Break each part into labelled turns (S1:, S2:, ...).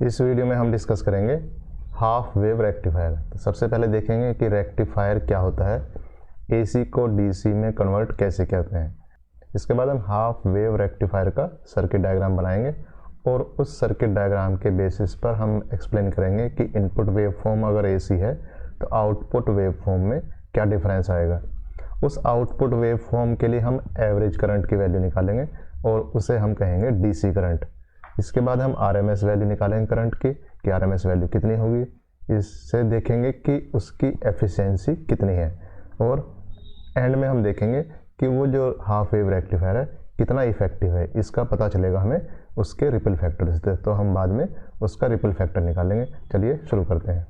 S1: इस वीडियो में हम डिस्कस करेंगे हाफ वेव रेक्टिफायर। तो सबसे पहले देखेंगे कि रेक्टिफायर क्या होता है, एसी को डीसी में कन्वर्ट कैसे करते हैं। इसके बाद हम हाफ वेव रेक्टिफायर का सर्किट डायग्राम बनाएंगे और उस सर्किट डायग्राम के बेसिस पर हम एक्सप्लेन करेंगे कि इनपुट वेव फॉर्म अगर एसी है तो आउटपुट वेव फॉर्म में क्या डिफरेंस आएगा। उस आउटपुट वेव फॉर्म के लिए हम एवरेज करंट की वैल्यू निकालेंगे और उसे हम कहेंगे डीसी करंट। इसके बाद हम आरएमएस वैल्यू निकालेंगे करंट की कि आरएमएस वैल्यू कितनी होगी। इससे देखेंगे कि उसकी एफिशिएंसी कितनी है और एंड में हम देखेंगे कि वो जो हाफ वेव रेक्टिफायर है कितना इफेक्टिव है। इसका पता चलेगा हमें उसके रिपल फैक्टर से, तो हम बाद में उसका रिपल फैक्टर निकालेंगे। चलिए शुरू करते हैं।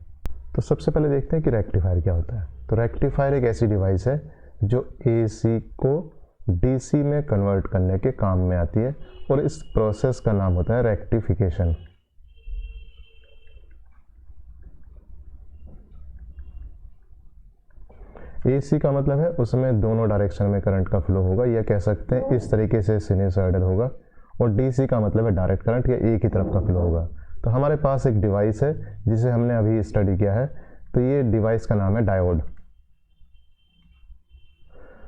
S1: तो सबसे पहले देखते हैं कि रेक्टिफायर क्या होता है। तो रेक्टिफायर एक ऐसी डिवाइस है जो एसी को डीसी में कन्वर्ट करने के काम में आती है और इस प्रोसेस का नाम होता है रेक्टिफिकेशन। एसी का मतलब है उसमें दोनों डायरेक्शन में करंट का फ्लो होगा, या कह सकते हैं इस तरीके से सिनुसॉइडल होगा। और डीसी का मतलब है डायरेक्ट करंट, या एक ही तरफ का फ्लो होगा। तो हमारे पास एक डिवाइस है जिसे हमने अभी स्टडी किया है, तो ये डिवाइस का नाम है डायोड।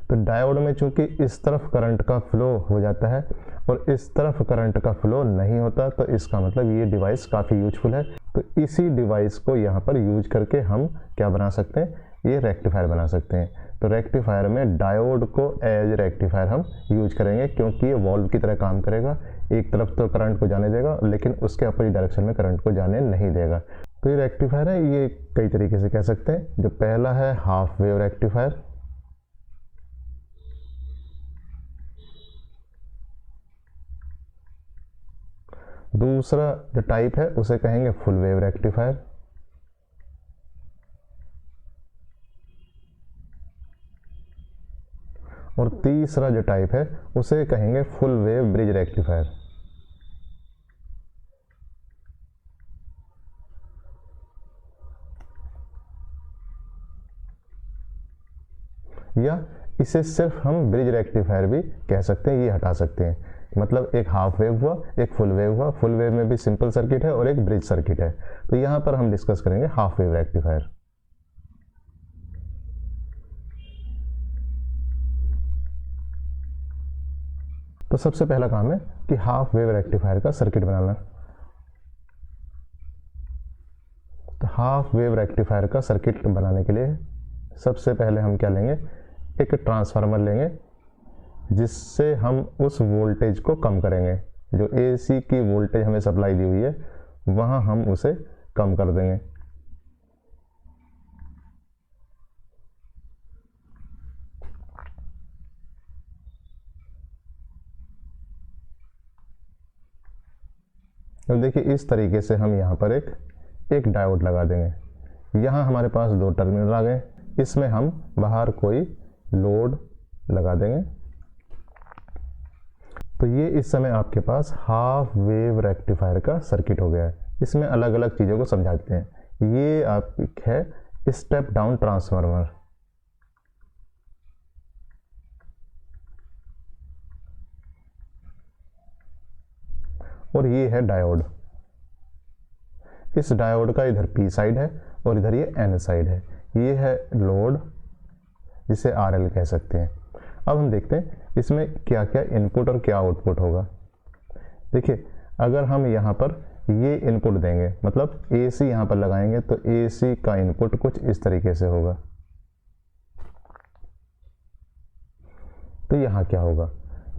S1: तो डायोड में चूंकि इस तरफ करंट का फ्लो हो जाता है और इस तरफ करंट का फ्लो नहीं होता, तो इसका मतलब ये डिवाइस काफ़ी यूजफुल है। तो इसी डिवाइस को यहाँ पर यूज करके हम क्या बना सकते हैं, ये रेक्टिफायर बना सकते हैं। तो रेक्टिफायर में डायोड को एज रेक्टिफायर हम यूज करेंगे क्योंकि ये वॉल्व की तरह काम करेगा। एक तरफ तो करंट को जाने देगा लेकिन उसके अपोजिट डायरेक्शन में करंट को जाने नहीं देगा। तो ये रेक्टिफायर है, ये कई तरीके से कह सकते हैं। जो पहला है हाफ वेव रेक्टिफायर, दूसरा जो टाइप है उसे कहेंगे फुल वेव रेक्टिफायर, और तीसरा जो टाइप है उसे कहेंगे फुल वेव ब्रिज रेक्टिफायर। या इसे सिर्फ हम ब्रिज रेक्टिफायर भी कह सकते हैं, ये हटा सकते हैं। मतलब एक हाफ वेव हुआ, एक फुल वेव हुआ। फुल वेव में भी सिंपल सर्किट है और एक ब्रिज सर्किट है। तो यहां पर हम डिस्कस करेंगे हाफ वेव रेक्टिफायर। तो सबसे पहला काम है कि हाफ वेव रेक्टिफायर का सर्किट बनाना। तो हाफ वेव रेक्टिफायर का सर्किट बनाने के लिए सबसे पहले हम क्या लेंगे, एक ट्रांसफार्मर लेंगे जिससे हम उस वोल्टेज को कम करेंगे। जो एसी की वोल्टेज हमें सप्लाई दी हुई है वहां हम उसे कम कर देंगे। तो देखिए इस तरीके से हम यहाँ पर एक डायोड लगा देंगे। यहाँ हमारे पास दो टर्मिनल आ गए, इसमें हम बाहर कोई लोड लगा देंगे। तो ये इस समय आपके पास हाफ वेव रेक्टिफायर का सर्किट हो गया है। इसमें अलग अलग चीज़ों को समझाते हैं। ये आप है स्टेप डाउन ट्रांसफार्मर, और ये है डायोड। इस डायोड का इधर पी साइड है और इधर ये एन साइड है। ये है लोड जिसे आरएल कह सकते हैं। अब हम देखते हैं इसमें क्या क्या इनपुट और क्या आउटपुट होगा। देखिए अगर हम यहाँ पर ये इनपुट देंगे, मतलब एसी यहाँ पर लगाएंगे, तो एसी का इनपुट कुछ इस तरीके से होगा। तो यहाँ क्या होगा,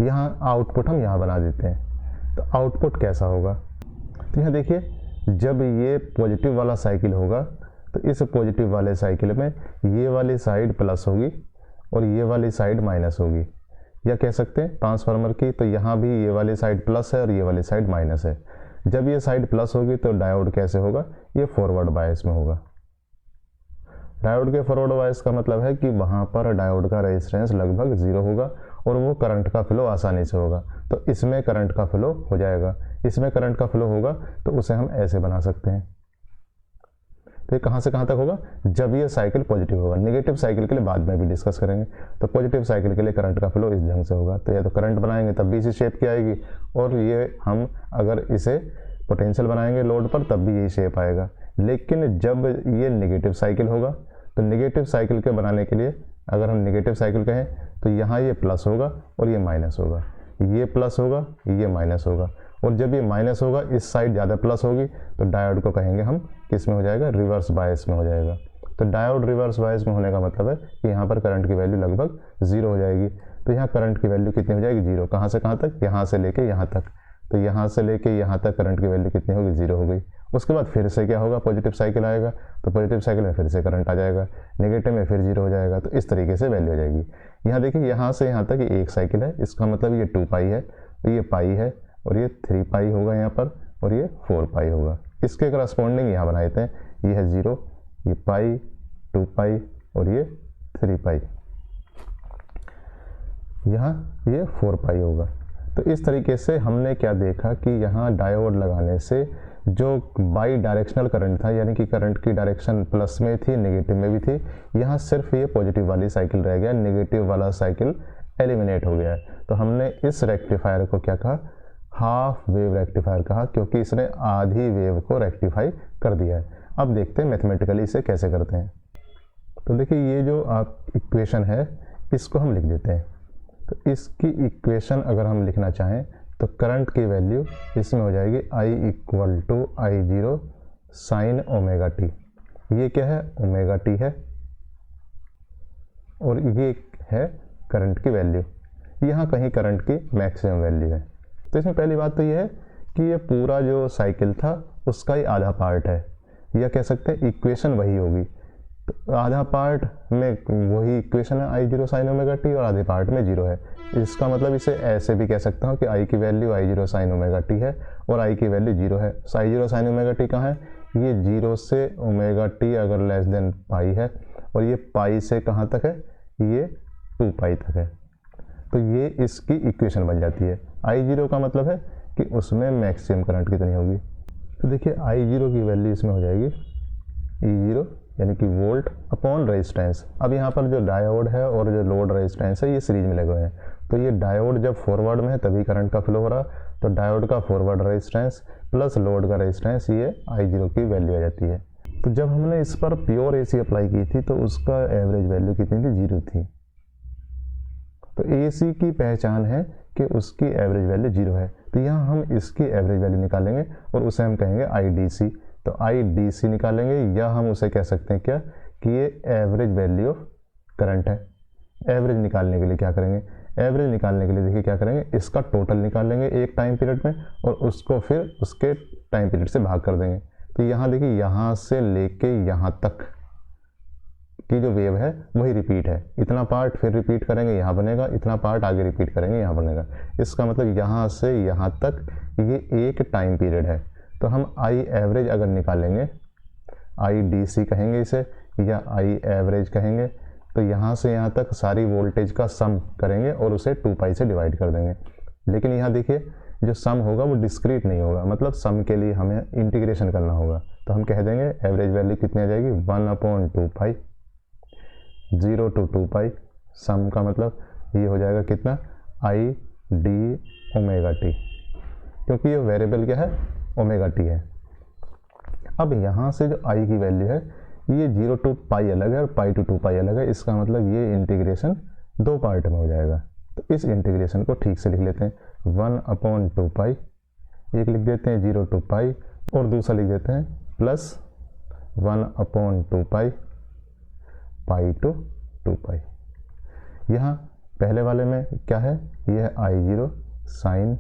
S1: यहाँ आउटपुट हम यहाँ बना देते हैं। तो आउटपुट कैसा होगा, तो यहाँ देखिए जब ये पॉजिटिव वाला साइकिल होगा तो इस पॉजिटिव वाले साइकिल में ये वाली साइड प्लस होगी और ये वाली साइड माइनस होगी। या कह सकते हैं ट्रांसफार्मर की, तो यहाँ भी ये वाली साइड प्लस है और ये वाली साइड माइनस है। जब ये साइड प्लस होगी तो डायोड कैसे होगा, ये फॉरवर्ड बायस में होगा। डायोड के फॉरवर्ड बायस का मतलब है कि वहाँ पर डायोड का रेजिस्टेंस लगभग 0 होगा और वो करंट का फ्लो आसानी से होगा। तो इसमें करंट का फ्लो हो जाएगा। इसमें करंट का फ्लो होगा तो उसे हम ऐसे बना सकते हैं। तो ये कहाँ से कहाँ तक होगा, जब ये साइकिल पॉजिटिव होगा। नेगेटिव साइकिल के लिए बाद में भी डिस्कस करेंगे। तो पॉजिटिव साइकिल के लिए करंट का फ्लो इस ढंग से होगा। तो या तो करंट बनाएंगे तब भी इसी शेप की आएगी, और ये हम अगर इसे पोटेंशियल बनाएंगे लोड पर तब भी यही शेप आएगा। लेकिन जब ये नेगेटिव साइकिल होगा तो नेगेटिव साइकिल के बनाने के लिए अगर हम नेगेटिव साइकिल कहें तो यहाँ ये प्लस होगा और ये माइनस होगा, ये प्लस होगा ये माइनस होगा, और जब ये माइनस होगा इस साइड ज़्यादा प्लस होगी तो डायोड को कहेंगे हम किस में हो जाएगा, रिवर्स बायस में हो जाएगा। तो डायोड रिवर्स बायस में होने का मतलब है कि यहाँ पर करंट की वैल्यू लगभग 0 हो जाएगी। तो यहाँ करंट की वैल्यू कितनी हो जाएगी, 0। कहाँ से कहाँ तक, यहाँ से लेके यहाँ तक। तो यहाँ से लेके यहाँ तक करंट की वैल्यू कितनी होगी, 0 हो गई। उसके बाद फिर से क्या होगा, पॉजिटिव साइकिल आएगा, तो पॉजिटिव साइकिल में फिर से करंट आ जाएगा, नेगेटिव में फिर 0 हो जाएगा। तो इस तरीके से वैल्यू हो जाएगी। यहाँ देखिए यहाँ से यहाँ तक ये एक साइकिल है, इसका मतलब ये 2 पाई है, तो ये पाई है और ये 3 पाई होगा यहाँ पर, और ये 4 पाई होगा। इसके करस्पॉन्डिंग यहाँ बना देते हैं, ये है 0, ये पाई, 2 पाई और ये 3 पाई, यहाँ ये 4 पाई होगा। तो इस तरीके से हमने क्या देखा कि यहाँ डायोड लगाने से जो बाई डायरेक्शनल करंट था, यानी कि करंट की डायरेक्शन प्लस में थी नेगेटिव में भी थी, यहाँ सिर्फ ये पॉजिटिव वाली साइकिल रह गया, नेगेटिव वाला साइकिल एलिमिनेट हो गया है। तो हमने इस रेक्टिफायर को क्या कहा, हाफ वेव रेक्टिफायर कहा, क्योंकि इसने आधी वेव को रेक्टिफाई कर दिया है। अब देखते हैं मैथमेटिकली इसे कैसे करते हैं। तो देखिए ये जो आप इक्वेशन है इसको हम लिख देते हैं। तो इसकी इक्वेशन अगर हम लिखना चाहें तो करंट की वैल्यू इसमें हो जाएगी I = I0 sine omega T. ये क्या है, ओमेगा टी है, और ये है करंट की वैल्यू। यहाँ कहीं करंट की मैक्सिमम वैल्यू है। तो इसमें पहली बात तो ये है कि ये पूरा जो साइकिल था उसका ही आधा पार्ट है, या कह सकते हैं इक्वेशन वही होगी। तो आधा पार्ट में वही इक्वेशन है I0 साइन ओमेगा टी, और आधे पार्ट में 0 है। इसका मतलब इसे ऐसे भी कह सकता हूँ कि I की value I0 sine omega T है और I की वैल्यू 0 है। I0 साइन ओमेगा टी कहाँ है, ये 0 से ओमेगा टी अगर लेस देन पाई है, और ये पाई से कहाँ तक है, ये 2 पाई तक है। तो ये इसकी इक्वेशन बन जाती है। I0 का मतलब है कि उसमें मैक्सिमम करंट कितनी होगी। तो देखिए I0 की वैल्यू इसमें हो जाएगी E0 यानी कि वोल्ट अपॉन रेजिस्टेंस। अब यहाँ पर जो डायोड है और जो लोड रेजिस्टेंस है ये सीरीज में लगे हुए हैं। तो ये डायोड जब फॉरवर्ड में है तभी करंट का फ्लो हो रहा, तो डायोड का फॉरवर्ड रेजिस्टेंस प्लस लोड का रेजिस्टेंस, ये I0 की वैल्यू आ जाती है। तो जब हमने इस पर प्योर AC अप्लाई की थी तो उसका एवरेज वैल्यू कितनी थी, 0 थी। तो AC की पहचान है कि उसकी एवरेज वैल्यू 0 है। तो यहाँ हम इसकी एवरेज वैल्यू निकालेंगे और उसे हम कहेंगे IDC। तो IDC निकालेंगे, या हम उसे कह सकते हैं क्या कि ये एवरेज वैल्यू ऑफ करंट है। एवरेज निकालने के लिए क्या करेंगे, एवरेज निकालने के लिए देखिए क्या करेंगे, इसका टोटल निकालेंगे एक टाइम पीरियड में और उसको फिर उसके टाइम पीरियड से भाग कर देंगे। तो यहाँ देखिए यहाँ से लेके यहाँ तक की जो वेव है वही रिपीट है। इतना पार्ट फिर रिपीट करेंगे यहाँ बनेगा, इतना पार्ट आगे रिपीट करेंगे यहाँ बनेगा। इसका मतलब यहाँ से यहाँ तक ये एक टाइम पीरियड है। तो हम I एवरेज अगर निकालेंगे, IDC कहेंगे इसे या I एवरेज कहेंगे, तो यहाँ से यहाँ तक सारी वोल्टेज का सम करेंगे और उसे 2 पाई से डिवाइड कर देंगे। लेकिन यहाँ देखिए जो सम होगा वो डिस्क्रीट नहीं होगा, मतलब सम के लिए हमें इंटीग्रेशन करना होगा। तो हम कह देंगे एवरेज वैल्यू कितनी आ जाएगी, 1/2 पाई 0 to 2 पाई। सम का मतलब ये हो जाएगा कितना, ID ओमेगा टी, क्योंकि ये वेरिएबल क्या है, ओमेगा टी है। अब यहाँ से जो I की वैल्यू है ये 0 to पाई अलग है और पाई to 2 पाई अलग है। इसका मतलब ये इंटीग्रेशन 2 पार्ट में हो जाएगा। तो इस इंटीग्रेशन को ठीक से लिख लेते हैं, 1/2 पाई, एक लिख देते हैं 0 to पाई और दूसरा लिख देते हैं प्लस 1/2 पाई, पाई to 2 पाई। यहाँ पहले वाले में क्या है, ये है I0 sine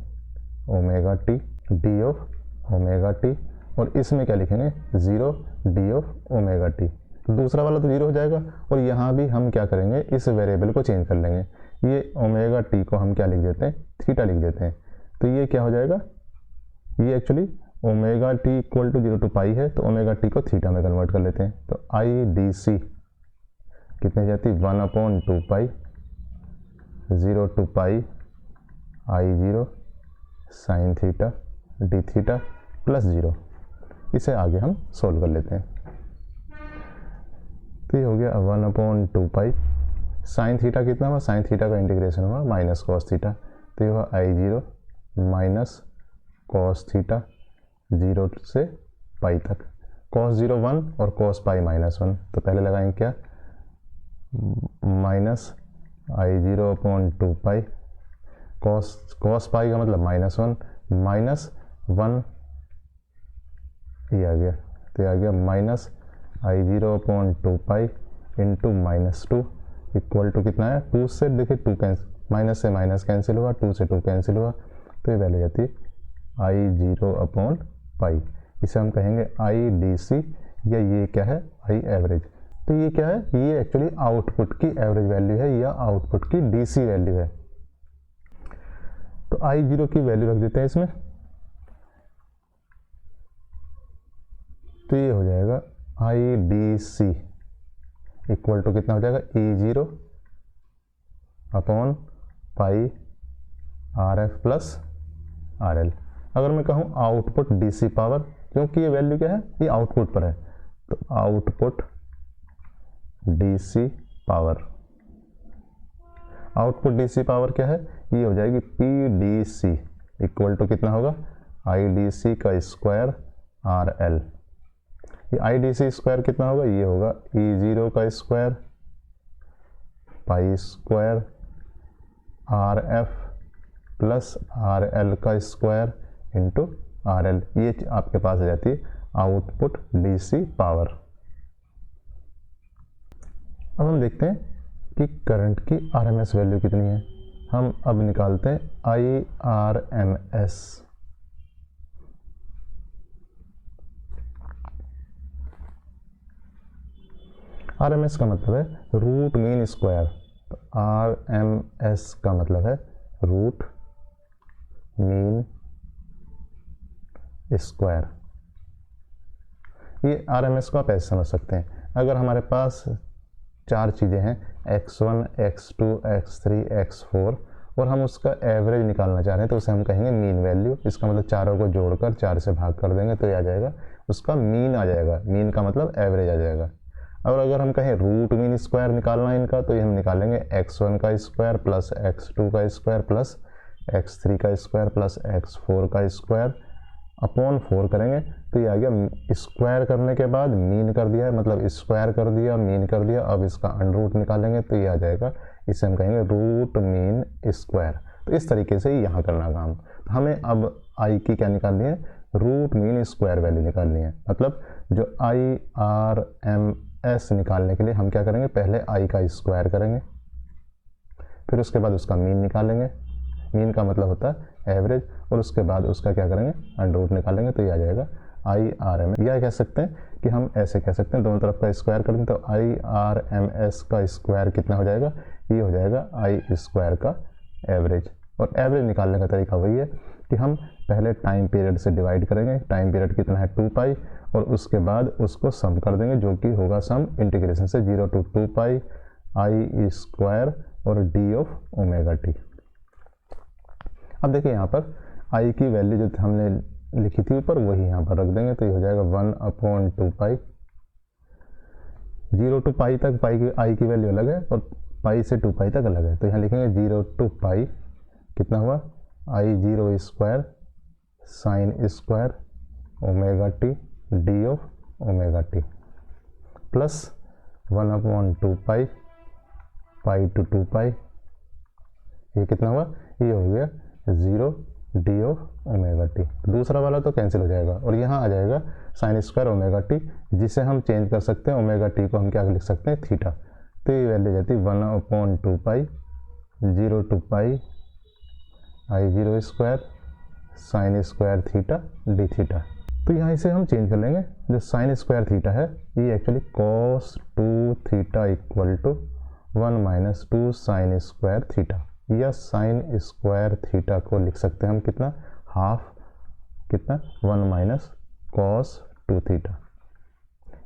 S1: omega T D of omega T, और इसमें क्या लिखेंगे, 0 डी ऑफ ओमेगा टी। तो दूसरा वाला तो 0 हो जाएगा, और यहाँ भी हम क्या करेंगे, इस वेरिएबल को चेंज कर लेंगे। ये ओमेगा टी को हम क्या लिख देते हैं, थीटा लिख देते हैं। तो ये क्या हो जाएगा, ये actually omega T equal to 0 to pi है, तो ओमेगा टी को थीटा में कन्वर्ट कर लेते हैं। तो IDC कितनी जाती, 1/2 pi 0 to pi I0 sine theta D theta plus 0। इसे आगे हम सोल्व कर लेते हैं। तो ये हो गया 1/2 पाई, साइन थीटा कितना हुआ, साइन थीटा का इंटीग्रेशन हुआ माइनस कॉस थीटा, तो ये हुआ I0 माइनस कॉस थीटा 0 से पाई तक, cos 0 1 और cos पाई -1। तो पहले लगाएंगे क्या, माइनस I0 अपॉन 2 पाई, cos पाई का मतलब -1 -1 ये आ गया, तो ये आ गया minus I0 upon 2 pi into -2 equal to कितना है, 2 से देखिए 2 कैंसिल, माइनस से माइनस कैंसिल हुआ, 2 से 2 कैंसिल हुआ, तो ये वैल्यू जाती है I0 अपॉन पाई। इसे हम कहेंगे IDC, या ये क्या है, I एवरेज। तो ये क्या है, ये एक्चुअली आउटपुट की एवरेज वैल्यू है या आउटपुट की DC वैल्यू है। तो I0 की वैल्यू रख देते हैं इसमें, तो ये हो जाएगा IDC इक्वल टू कितना हो जाएगा, E0 upon pi RF plus RL। अगर मैं कहूँ आउटपुट DC पावर, क्योंकि ये वैल्यू क्या है, ये आउटपुट पर है, तो output DC power, output DC power क्या है, ये हो जाएगी PDC इक्वल टू कितना होगा, IDC का स्क्वायर RL। ये IDC स्क्वायर कितना होगा, ये होगा E0 का square pi square RF plus RL का स्क्वायर इंटू RL। ये आपके पास आ जाती है आउटपुट DC पावर। अब हम देखते हैं कि करंट की RMS वैल्यू कितनी है। हम अब निकालते हैं IRMS। RMS का मतलब है रूट मीन स्क्वायर, तो RMS का मतलब है रूट मीन स्क्वायर। ये RMS को आप ऐसे समझ सकते हैं, अगर हमारे पास 4 चीज़ें हैं X1, X2, X3, X4 और हम उसका एवरेज निकालना चाह रहे हैं, तो उसे हम कहेंगे मीन वैल्यू। इसका मतलब चारों को जोड़कर 4 से भाग कर देंगे तो ये आ जाएगा, उसका मीन आ जाएगा। मीन का मतलब एवरेज आ जाएगा। और अगर हम कहें रूट मीन स्क्वायर निकालना है इनका, तो ये हम निकालेंगे X1 का स्क्वायर प्लस X2 का स्क्वायर प्लस X3 का स्क्वायर प्लस X4 का स्क्वायर अपॉन 4 करेंगे, तो ये आ गया। स्क्वायर करने के बाद मीन कर दिया है, मतलब स्क्वायर कर दिया, मीन कर दिया। अब इसका अंडर रूट निकालेंगे तो ये आ जाएगा, इसे हम कहेंगे रूट मीन स्क्वायर। तो इस तरीके से यहाँ करना काम। तो हमें अब आई की क्या निकालनी है, रूट मीन स्क्वायर वैल्यू निकालनी है। मतलब जो IRMS निकालने के लिए हम क्या करेंगे, पहले आई का स्क्वायर करेंगे, फिर उसके बाद उसका मीन निकालेंगे। मीन का मतलब होता है एवरेज, और उसके बाद उसका क्या करेंगे, अंडर रूट निकालेंगे, तो ये आ जाएगा IRMS। या कह सकते हैं कि हम ऐसे कह सकते हैं, दोनों तरफ का स्क्वायर कर दें तो IRMS का स्क्वायर कितना हो जाएगा, ये हो जाएगा I स्क्वायर का एवरेज। और एवरेज निकालने का तरीका वही है कि हम पहले टाइम पीरियड से डिवाइड करेंगे। टाइम पीरियड कितना है 2 पाई, और उसके बाद उसको सम कर देंगे, जो कि होगा सम इंटीग्रेशन से 0 to 2 पाई I स्क्वायर और D ऑफ ओमेगा टी। अब देखिए यहाँ पर आई की वैल्यू जो हमने लिखी थी ऊपर, वही यहाँ पर रख देंगे, तो ये हो जाएगा 1/2 पाई। 0 to पाई तक पाई की आई की वैल्यू अलग है और पाई से 2 पाई तक अलग है, तो यहाँ लिखेंगे 0 to पाई कितना हुआ, I0 square sine square omega T D of omega T plus 1/2 pi pi to 2 पाई। ये कितना हुआ, ये हो गया 0 डी ऑफ ओमेगा टी। दूसरा वाला तो कैंसिल हो जाएगा और यहाँ आ जाएगा साइन स्क्वायर ओमेगा टी, जिसे हम चेंज कर सकते हैं। ओमेगा टी को हम क्या लिख सकते हैं, थीटा। तो ये वैल्यू जाती है 1/2 pi 0 to pi I0 square sine square theta D theta. तो यहाँ इसे हम चेंज कर लेंगे। जो साइन स्क्वायर थीटा है ये actually cos 2 theta equal to 1 - 2 sine square theta, या साइन स्क्वायर थीटा को लिख सकते हैं हम कितना, हाफ कितना 1 - cos 2 थीटा,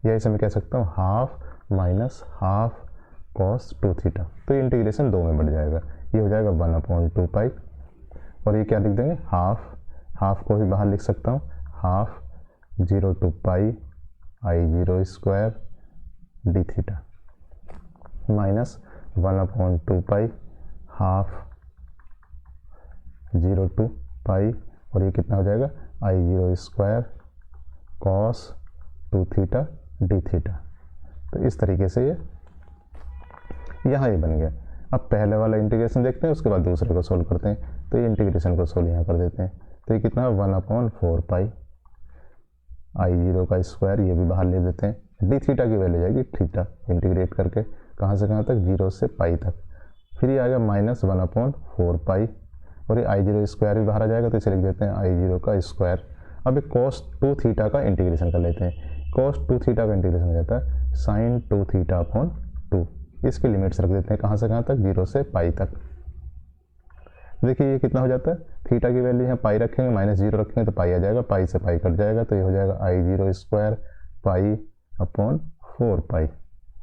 S1: या इसे मैं कह सकता हूँ half minus half cos 2 theta. तो ये इंटीग्रेशन 2 में बढ़ जाएगा, ये हो जाएगा 1/2 पाई, और ये क्या लिख देंगे, हाफ को भी बाहर लिख सकता हूँ, half 0 to pi I0 square D theta minus 1/2 pi half 0 to पाई, और ये कितना हो जाएगा I0 square cos 2 theta D theta. तो इस तरीके से ये यहाँ ये बन गया। अब पहले वाला इंटीग्रेशन देखते हैं, उसके बाद दूसरे को सोल्व करते हैं। तो ये इंटीग्रेशन को सोल्व यहाँ कर देते हैं। तो ये कितना 1/4 पाई I0 का स्क्वायर, ये भी बाहर ले देते हैं। डी थीटा की वैल्यू जाएगी थीटा, इंटीग्रेट करके कहाँ से कहाँ तक, 0 से पाई तक। फिर ये आ गया -1/4 पाई, और ये I0 स्क्वायर भी बाहर आ जाएगा, तो इसे लिख देते हैं I0 का स्क्वायर। अब एक cos 2 थीटा का इंटीग्रेशन कर लेते हैं। cos 2 थीटा का इंटीग्रेशन हो जाता है sin 2 थीटा अपॉन 2। इसकी लिमिट्स रख देते हैं कहाँ से कहाँ तक, 0 से पाई तक। देखिए ये कितना हो जाता है, थीटा की वैल्यू यहाँ पाई रखेंगे, -0 रखेंगे तो पाई आ जाएगा, पाई से पाई कट जाएगा, तो ये हो जाएगा I0 square pi upon 4 pi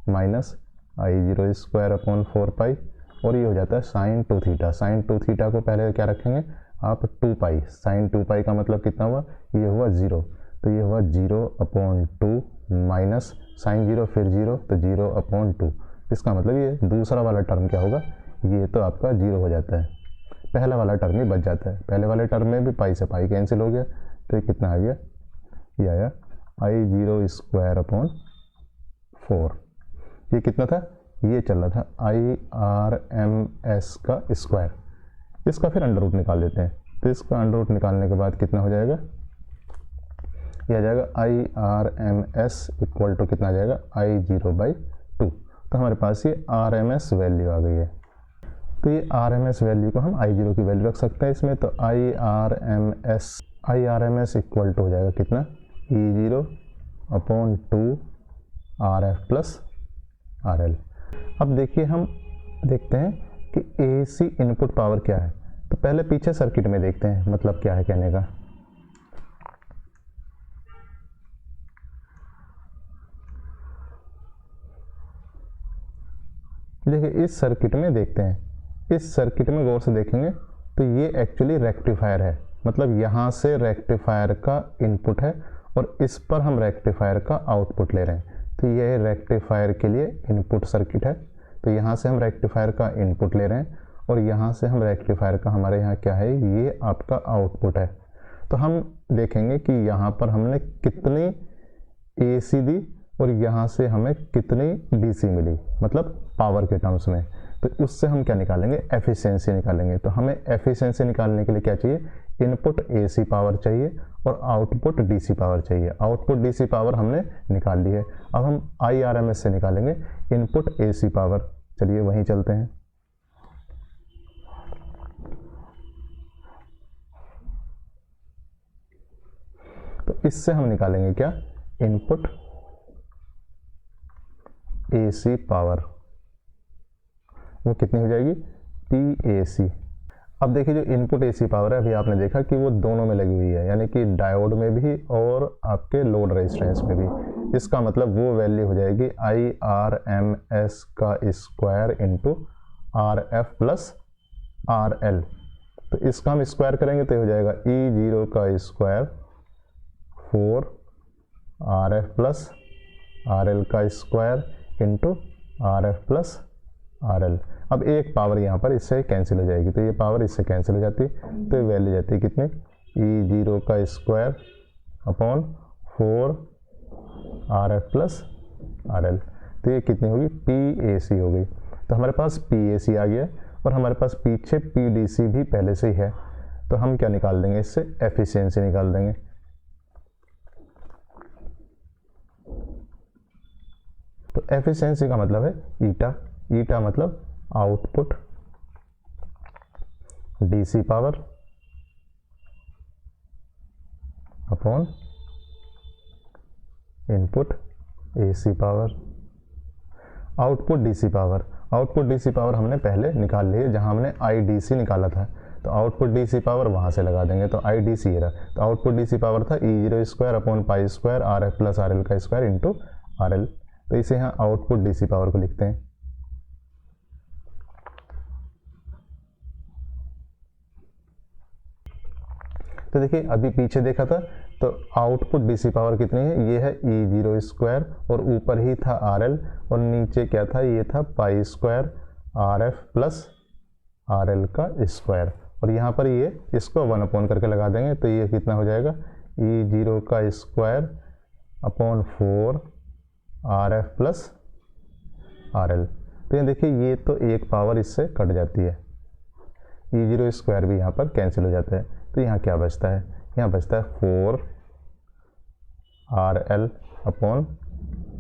S1: minus I0 square upon 4 पाई, और ये हो जाता है sin 2 थीटा। sin 2 थीटा को पहले क्या रखेंगे आप, 2 पाई। sin 2 पाई का मतलब कितना हुआ, ये हुआ 0, तो ये हुआ 0/2 माइनस sin 0 फिर 0, तो 0/2। इसका मतलब ये दूसरा वाला टर्म क्या होगा, ये तो आपका 0 हो जाता है, पहला वाला टर्म ही बच जाता है। पहले वाले टर्म में भी पाई से पाई कैंसिल हो गया, तो ये कितना आ गया, ये आया I0 स्क्वायर अपॉन 4। ये कितना था, ये चल रहा था IRMS का स्क्वायर। इसका फिर अंडर रूट निकाल देते हैं। तो इसका अंडर रूट निकालने के बाद कितना हो जाएगा, ये आ जाएगा IRMS इक्वल टू कितना आ जाएगा, I0/2। तो हमारे पास ये RMS वैल्यू आ गई है। तो ये RMS वैल्यू को हम I0 की वैल्यू रख सकते हैं इसमें। तो IRMS इक्वल टू हो जाएगा कितना, E0/2 RF प्लस RL। अब देखिए हम देखते हैं कि AC इनपुट पावर क्या है। तो पहले पीछे सर्किट में देखते हैं मतलब क्या है कहने का। देखिए इस सर्किट में देखते हैं, इस सर्किट में गौर से देखेंगे तो ये एक्चुअली रेक्टिफायर है, मतलब यहाँ से रेक्टिफायर का इनपुट है और इस पर हम रेक्टिफायर का आउटपुट ले रहे हैं। तो ये रेक्टिफायर के लिए इनपुट सर्किट है। तो यहाँ से हम रेक्टिफायर का इनपुट ले रहे हैं और यहाँ से हम रेक्टिफायर का, हमारे यहाँ क्या है, ये आपका आउटपुट है। तो हम देखेंगे कि यहाँ पर हमने कितनी AC दी और यहाँ से हमें कितनी DC मिली, मतलब पावर के टर्म्स में। तो उससे हम क्या निकालेंगे, एफिशिएंसी निकालेंगे। तो हमें एफिशिएंसी निकालने के लिए क्या चाहिए, इनपुट AC पावर चाहिए और आउटपुट DC पावर चाहिए। आउटपुट DC पावर हमने निकाल ली है। अब हम IRMS से निकालेंगे इनपुट AC पावर। चलिए वहीं चलते हैं। तो इससे हम निकालेंगे क्या, इनपुट AC पावर। वो कितनी हो जाएगी, PAC। अब देखिए जो इनपुट AC पावर है, अभी आपने देखा कि वो दोनों में लगी हुई है, यानी कि डायोड में भी और आपके लोड रेजिस्टेंस में भी। इसका मतलब वो वैल्यू हो जाएगी IRMS का square into RF plus RL। तो इसका हम स्क्वायर करेंगे तो हो जाएगा E0 का स्क्वायर 4 RF प्लस RL का square into RF plus RL। अब एक पावर यहाँ पर इससे कैंसिल हो जाएगी, तो ये पावर इससे कैंसिल हो जाती है, तो ये वैल्यू जाती है कितनी, E0 का square upon 4 RF plus RL। तो ये कितनी होगी, PAC हो गई। तो हमारे पास PAC आ गया और हमारे पास पीछे PDC भी पहले से ही है। तो हम क्या निकाल देंगे, इससे एफिशिएंसी निकाल देंगे। तो एफिशिएंसी का मतलब है ईटा। ईटा मतलब output DC power upon input AC power. Output DC power, output DC power हमने पहले निकाल ली है, जहां हमने IDC निकाला था। तो आउटपुट DC पावर वहां से लगा देंगे, तो IDC ये रहा। तो आउटपुट DC पावर था E0 square upon pi square RF plus RL का स्क्वायर इंटू RL। तो इसे यहाँ आउटपुट DC पावर को लिखते हैं। तो देखिए अभी पीछे देखा था तो आउटपुट DC पावर कितनी है, ये है E0 स्क्वायर और ऊपर ही था RL और नीचे क्या था, ये था pi square RF plus RL का स्क्वायर। और यहाँ पर ये इसको 1 अपॉन करके लगा देंगे, तो ये कितना हो जाएगा, E0 का square upon 4 RF plus RL। तो ये देखिए ये तो एक पावर इससे कट जाती है, E0 स्क्वायर भी यहाँ पर कैंसिल हो जाता है। तो यहाँ क्या बचता है, यहाँ बचता है 4 RL upon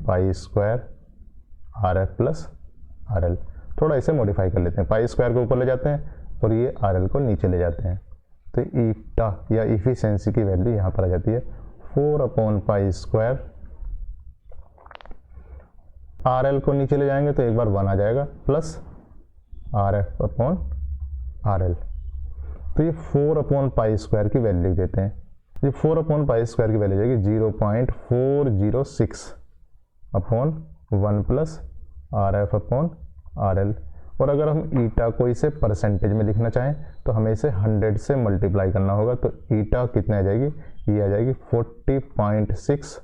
S1: pi square RF plus RL। थोड़ा इसे मॉडिफाई कर लेते हैं, पाई स्क्वायर को ऊपर ले जाते हैं और ये RL को नीचे ले जाते हैं। तो ईटा या इफिशिएंसी की वैल्यू यहाँ पर आ जाती है 4 अपॉन पाई स्क्वायर। RL को नीचे ले जाएंगे तो एक बार 1 आ जाएगा प्लस RF अपॉन RL। तो ये 4 अपॉन पाई स्क्वायर की वैल्यू देते हैं। ये 4 अपॉन पाई स्क्वायर की वैल्यू जाएगी 0.406 upon 1 plus RF upon RL। और अगर हम ईटा को इसे परसेंटेज में लिखना चाहें तो हमें इसे 100 से मल्टीप्लाई करना होगा। तो ईटा कितने आ जाएगी, ये आ जाएगी 40.6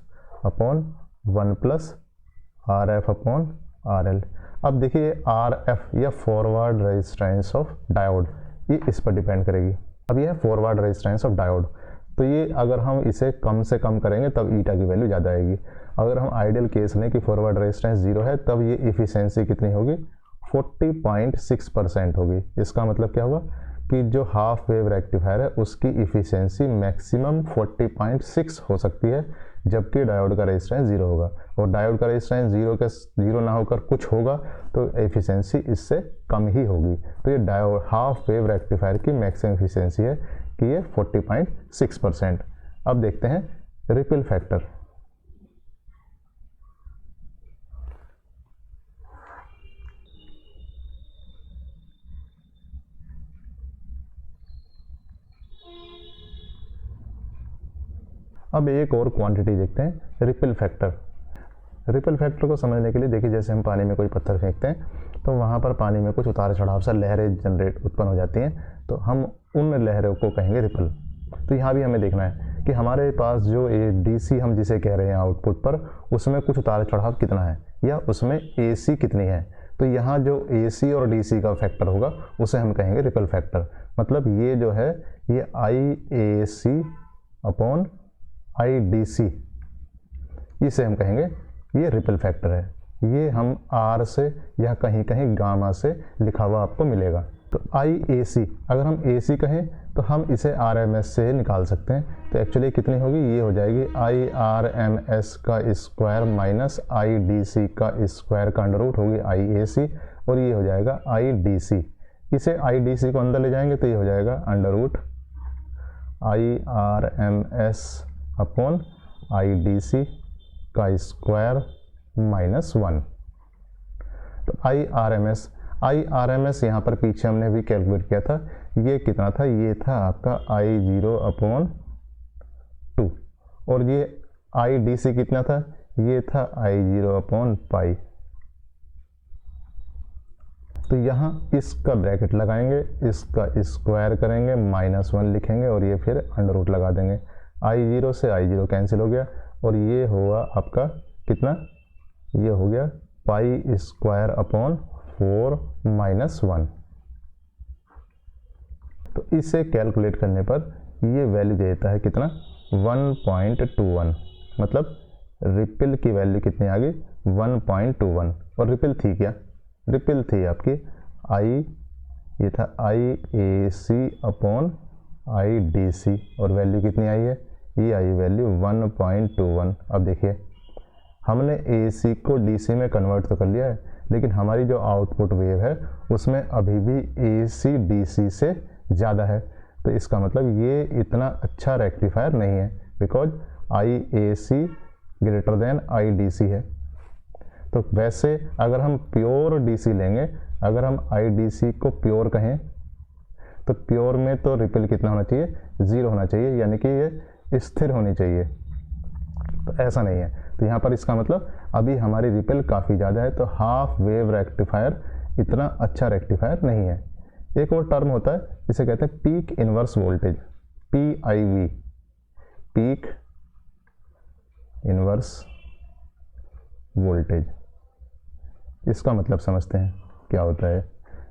S1: upon 1 plus RF upon RL। अब देखिए RF या फॉरवर्ड रेजिस्टेंस ऑफ डायोड, ये इस पर डिपेंड करेगी। अब ये है फॉरवर्ड रेजिस्टेंस ऑफ डायोड। तो ये अगर हम इसे कम से कम करेंगे तब ईटा की वैल्यू ज़्यादा आएगी। अगर हम आइडियल केस लें कि फॉरवर्ड रेजिस्टेंस 0 है तब ये इफिशिएंसी कितनी होगी, 40.6% होगी। इसका मतलब क्या हुआ कि जो हाफ वेव रेक्टिफायर है उसकी इफिशिएंसी मैक्सिमम 40.6 हो सकती है, जबकि डायोड का रेजिस्टेंस 0 होगा। और डायोड का रेजिस्टेंस 0 ना होकर कुछ होगा तो एफिशिएंसी इससे कम ही होगी। तो ये डायोड हाफ वेव रेक्टिफायर की मैक्सिमम एफिशिएंसी है कि ये 40.6%। अब देखते हैं रिपल फैक्टर। अब एक और क्वांटिटी देखते हैं, रिपल फैक्टर। रिपल फैक्टर को समझने के लिए देखिए, जैसे हम पानी में कोई पत्थर फेंकते हैं तो वहाँ पर पानी में कुछ उतार चढ़ाव सा लहरें उत्पन्न हो जाती हैं, तो हम उन लहरों को कहेंगे रिपल। तो यहाँ भी हमें देखना है कि हमारे पास जो DC हम जिसे कह रहे हैं आउटपुट पर, उसमें कुछ उतार चढ़ाव कितना है या उसमें AC कितनी है। तो यहाँ जो AC और DC का फैक्टर होगा उसे हम कहेंगे रिपल फैक्टर। मतलब ये जो है ये IAC अपॉन IDC, इसे हम कहेंगे ये रिपल फैक्टर है। ये हम R से या कहीं कहीं गामा से लिखा हुआ आपको मिलेगा। तो IAC अगर हम AC कहें तो हम इसे RMS से निकाल सकते हैं। तो एक्चुअली कितनी होगी, ये हो जाएगी IRMS का स्क्वायर माइनस IDC का स्क्वायर का अंडर रूट होगी IAC, और ये हो जाएगा IDC। इसे IDC को अंदर ले जाएंगे तो ये हो जाएगा under root IRMS upon IDC का स्क्वायर माइनस 1। तो IRMS यहाँ पर पीछे हमने भी कैलकुलेट किया था, ये कितना था, ये था आपका I0 अपॉन 2, और ये IDC कितना था, ये था I0 अपॉन पाई। तो यहाँ इसका ब्रैकेट लगाएंगे, इसका स्क्वायर करेंगे, -1 लिखेंगे और ये फिर अंडर रूट लगा देंगे। I0 से I0 कैंसिल हो गया और ये हुआ आपका कितना, ये हो गया पाई स्क्वायर अपॉन 4 - 1। तो इसे कैलकुलेट करने पर ये वैल्यू देता है कितना, 1.21। मतलब रिपल की वैल्यू कितनी आ गई, 1.21। और रिपल थी क्या, रिपल थी आपकी ये था IAC अपॉन IDC, और वैल्यू कितनी आई है, ये आई वैल्यू 1.21। अब देखिए हमने AC को DC में कन्वर्ट तो कर लिया है, लेकिन हमारी जो आउटपुट वेव है उसमें अभी भी AC DC से ज़्यादा है। तो इसका मतलब ये इतना अच्छा रेक्टिफायर नहीं है, because IAC greater than IDC है। तो वैसे अगर हम प्योर DC लेंगे, अगर हम IDC को प्योर कहें तो प्योर में तो रिपल कितना होना चाहिए, 0 होना चाहिए, यानी कि ये स्थिर होनी चाहिए। तो ऐसा नहीं है, तो यहाँ पर इसका मतलब अभी हमारी रिपल काफ़ी ज़्यादा है, तो हाफ वेव रेक्टिफायर इतना अच्छा रेक्टिफायर नहीं है। एक और टर्म होता है जिसे कहते हैं peak inverse voltage, PIV, peak inverse voltage. इसका मतलब समझते हैं क्या होता है।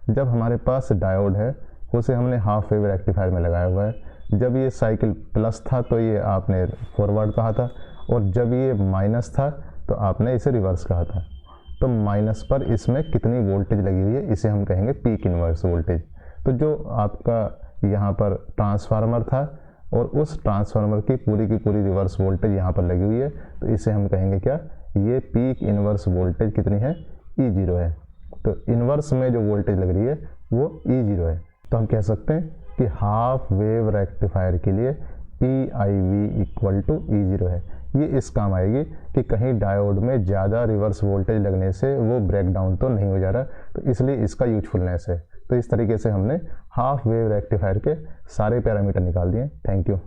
S1: जब हमारे पास डायोड है, उसे हमने हाफ वेव रेक्टिफायर में लगाया हुआ है। जब ये साइकिल प्लस था तो ये आपने फॉरवर्ड कहा था, और जब ये माइनस था तो आपने इसे रिवर्स कहा था। तो माइनस पर इसमें कितनी वोल्टेज लगी हुई है इसे हम कहेंगे पीक इन्वर्स वोल्टेज। तो जो आपका यहाँ पर ट्रांसफार्मर था और उस ट्रांसफार्मर की पूरी रिवर्स वोल्टेज यहाँ पर लगी हुई है, तो इसे हम कहेंगे क्या, ये पीक इन्वर्स वोल्टेज कितनी है, E0 है। तो इन्वर्स में जो वोल्टेज लग रही है वो E0 है। तो हम कह सकते हैं कि हाफ वेव रेक्टिफायर के लिए PIV इक्वल टू E0 है। ये इस काम आएगी कि कहीं डायोड में ज़्यादा रिवर्स वोल्टेज लगने से वो ब्रेक डाउन तो नहीं हो जा रहा, तो इसलिए इसका यूजफुलनेस है। तो इस तरीके से हमने हाफ वेव रेक्टिफायर के सारे पैरामीटर निकाल दिए। Thank you.